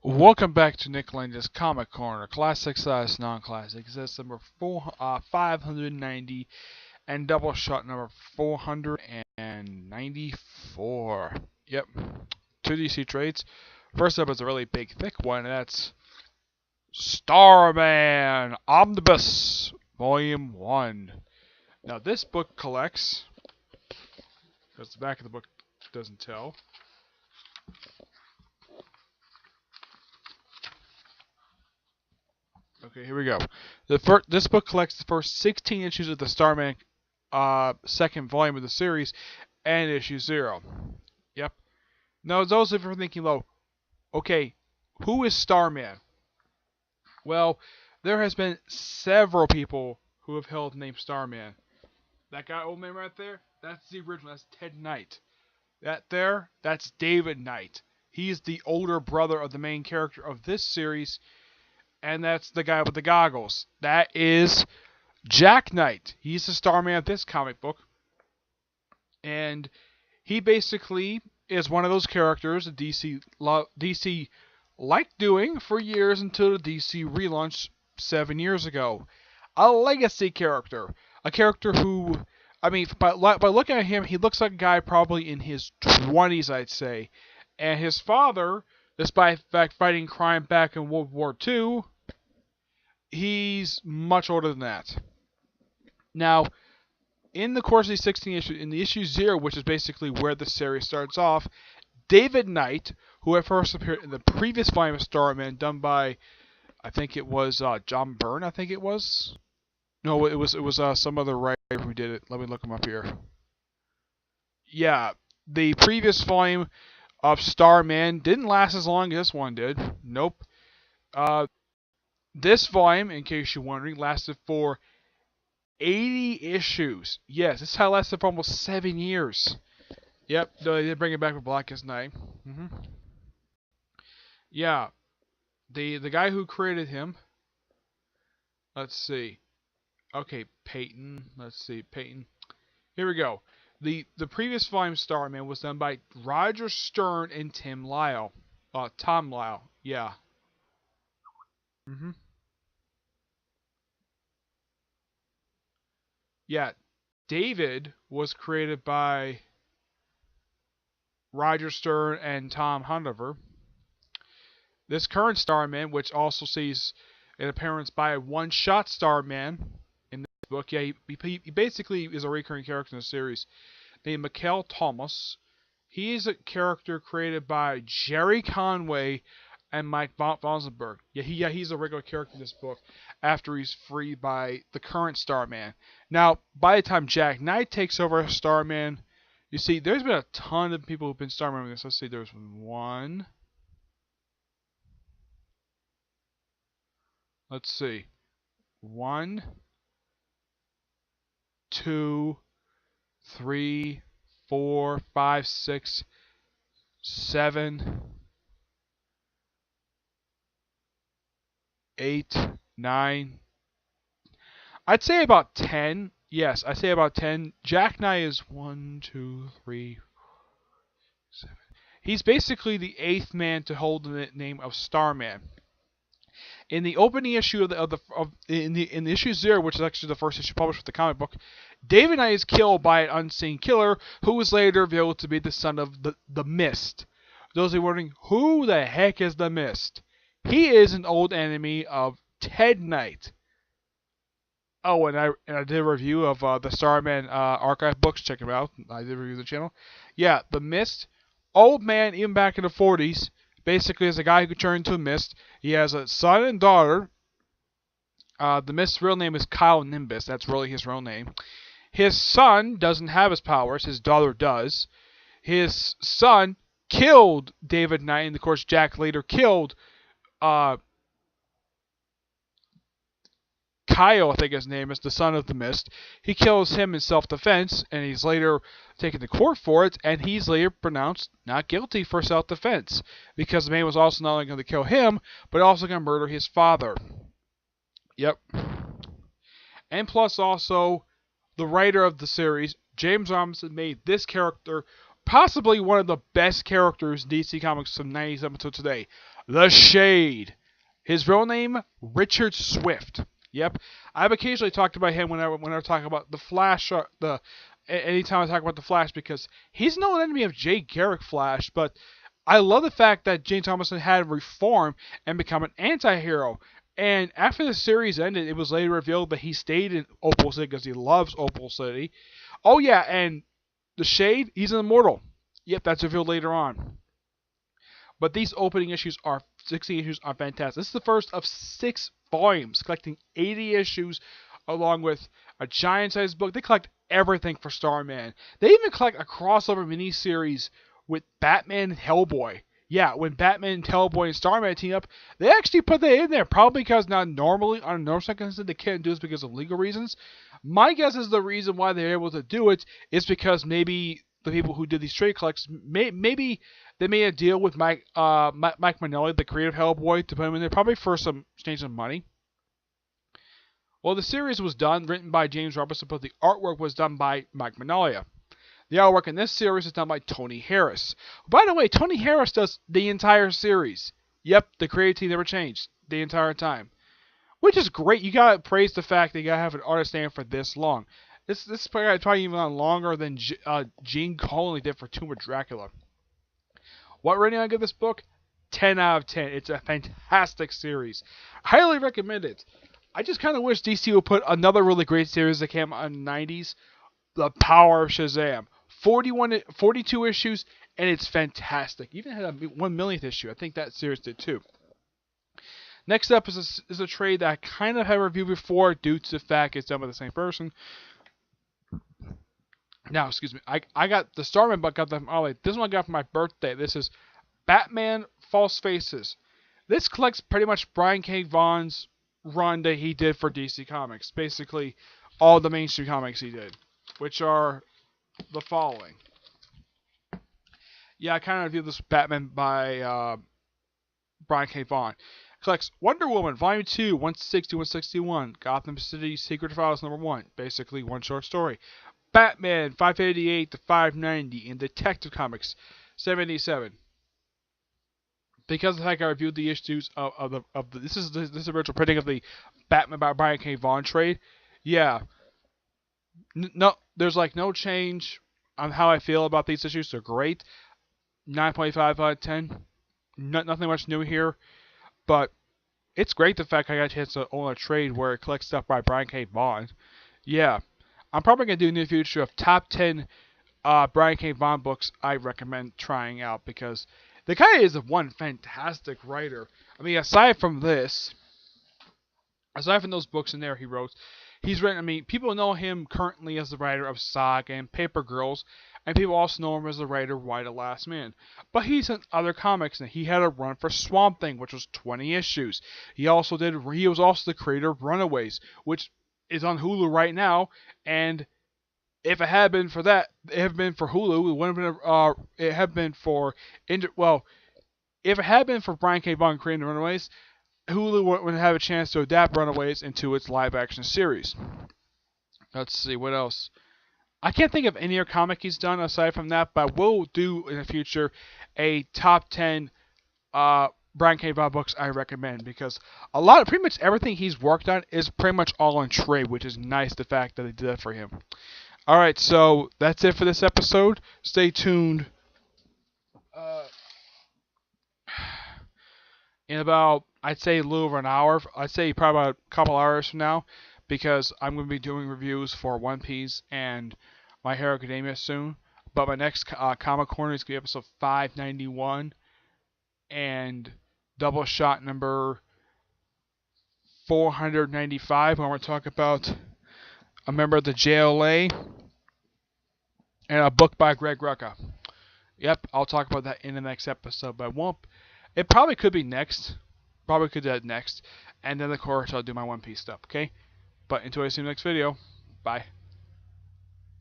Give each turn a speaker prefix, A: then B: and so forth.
A: Welcome back to Nick Lenz's Comic Corner, classics as non-classics. That's number 590 and Doubleshot number 494. Yep, two DC trades. First up is a really big, thick one, and that's Starman Omnibus, Volume 1. Now, this book collects, because the back of the book doesn't tell. Okay, here we go. This book collects the first 16 issues of the Starman second volume of the series and issue 0. Yep. Now, those of you are thinking, okay, who is Starman? Well, there has been several people who have held the name Starman. That guy, old man right there, that's the original. That's Ted Knight. That's David Knight. He's the older brother of the main character of this series. And that's the guy with the goggles. That is Jack Knight. He's the Starman of this comic book. And he basically is one of those characters that DC liked doing for years until the DC relaunched 7 years ago. A legacy character. A character who, I mean, by looking at him, he looks like a guy probably in his 20s, I'd say. And his father, despite fighting crime back in World War II, he's much older than that. Now, in the course of these 16 issues, in the issue 0, which is basically where the series starts off, David Knight, who had first appeared in the previous volume of Starman, done by, I think it was John Byrne, I think it was. No, it was some other writer who did it. Let me look him up here. Yeah, the previous volume of Starman didn't last as long as this one did. Nope. This volume, in case you're wondering, lasted for 80 issues. Yes, this title lasted for almost 7 years. Yep, they did bring it back for Blackest Night. Yeah, the guy who created him, let's see. Okay, Peyton. Let's see, Peyton. Here we go. The previous volume Starman was done by Roger Stern and Tom Lyle. Yeah. Yeah, David was created by Roger Stern and Tom Hundover. This current Starman, which also sees an appearance by a one-shot Starman in this book, yeah, he basically is a recurring character in the series, named Mikhail Thomas. He is a character created by Jerry Conway and Mike Vonsenberg. Yeah, he's a regular character in this book after he's freed by the current Starman. Now, by the time Jack Knight takes over as Starman, you see, there's been a ton of people who've been Starman with this. Let's see, there's 1. Let's see. 1, 2, 3, 4, 5, 6, 7, 8, 9. I'd say about 10. Yes, I'd say about 10. Jack Knight is 1, 2, 3, 7. He's basically the 8th man to hold the name of Starman. In the opening issue in the issue 0, which is actually the first issue published with the comic book, David Knight is killed by an unseen killer who was later revealed to be the son of the Mist. Those who are wondering, who the heck is the Mist? He is an old enemy of Ted Knight. Oh, and I did a review of the Starman archive books. Check them out. I did review the channel. Yeah, the Mist, old man, even back in the 40s, basically is a guy who could turn into a Mist. He has a son and daughter. The Mist's real name is Kyle Nimbus. That's really his real name. His son doesn't have his powers. His daughter does. His son killed David Knight, and of course Jack later killed Kyle, I think his name is, the son of the Mist. He kills him in self-defense, and he's later taken to court for it, and he's later pronounced not guilty for self-defense, because the man was also not only going to kill him, but also going to murder his father. Yep. And plus also, the writer of the series, James Robinson, made this character possibly one of the best characters in DC Comics from 1997 until today. The Shade. His real name, Richard Swift. Yep, I've occasionally talked about him whenever I talk about the Flash. Anytime I talk about the Flash, because he's no enemy of Jay Garrick Flash, but I love the fact that Jane Thomason had reformed and become an anti-hero. And after the series ended, it was later revealed that he stayed in Opal City because he loves Opal City. Oh yeah, and the Shade, he's an immortal. Yep, that's revealed later on. But these opening issues 16 issues are fantastic. This is the first of 6 volumes, collecting 80 issues, along with a giant-sized book. They collect everything for Starman. They even collect a crossover miniseries with Batman and Hellboy. Yeah, when Batman and Hellboy and Starman team up, they actually put that in there. Probably because not normally, on a normal circumstance, they can't do this because of legal reasons. My guess is the reason why they're able to do it is because maybe the people who did these trade collects, maybe they made a deal with Mike Mignola, the creator of Hellboy, to put him in there, probably for some exchange of money. Well, the series was written by James Robertson, but the artwork was done by Mike Mignola. The artwork in this series is done by Tony Harris. By the way, Tony Harris does the entire series. Yep, the creative team never changed the entire time. Which is great. You gotta praise the fact that you gotta have an artist stand for this long. This is probably even on longer than Gene Colan did for Tomb of Dracula. What rating I give this book? 10 out of 10. It's a fantastic series. Highly recommend it. I just kind of wish DC would put another really great series that came out in the 90s. The Power of Shazam. 42 issues, and it's fantastic. Even had a 1/1,000,000th issue. I think that series did too. Next up is a trade that I kind of have reviewed before due to the fact it's done by the same person. Now, excuse me. I got the Starman book. Got that from Ollie. This one I got for my birthday. This is Batman False Faces. This collects pretty much Brian K. Vaughan's run that he did for DC Comics. Basically, all the mainstream comics he did, which are the following. Yeah, I kind of reviewed this Batman by Brian K. Vaughan. Collects Wonder Woman, Volume 2, 160-161. Gotham City Secret Files #1. Basically, one short story. Batman, 588-590 in Detective Comics, 77. Because of the fact I reviewed the issues of the this is the original printing of the Batman by Brian K. Vaughan trade. Yeah. No, there's like no change on how I feel about these issues. They're great. 9.5 out of 10. Nothing much new here, but it's great the fact I got a chance to own a trade where it collects stuff by Brian K. Vaughan. Yeah, I'm probably gonna do in the future of top 10 Brian K. Vaughan books I recommend trying out, because the guy is one fantastic writer. I mean, aside from those books in there he wrote, he's written, I mean, people know him currently as the writer of Saga and Paper Girls, and people also know him as the writer of Why the Last Man. But he's in other comics, and he had a run for Swamp Thing, which was 20 issues. He was also the creator of Runaways, which is on Hulu right now, and if it had been for that, it had been for Hulu, it wouldn't have been, it had been for, if it had been for Brian K. Vaughan creating Runaways, Hulu wouldn't have a chance to adapt Runaways into its live-action series. Let's see, what else? I can't think of any other comic he's done aside from that, but we'll do in the future a top 10 Brian K. Vaughan books I recommend, because pretty much everything he's worked on is pretty much all on trade, which is nice, the fact that they did that for him. Alright, so that's it for this episode. Stay tuned. In about, I'd say a little over an hour. I'd say probably about a couple hours from now, because I'm going to be doing reviews for One Piece and My Hero Academia soon. But my next Comic Corner is going to be episode 591 and Doubeshot number 495, when we're talking about a member of the JLA and a book by Greg Rucka. Yep, I'll talk about that in the next episode, but I won't. It probably could be next. Probably could do that next. And then, of course, I'll do my One Piece stuff, okay? But until I see you in the next video, bye.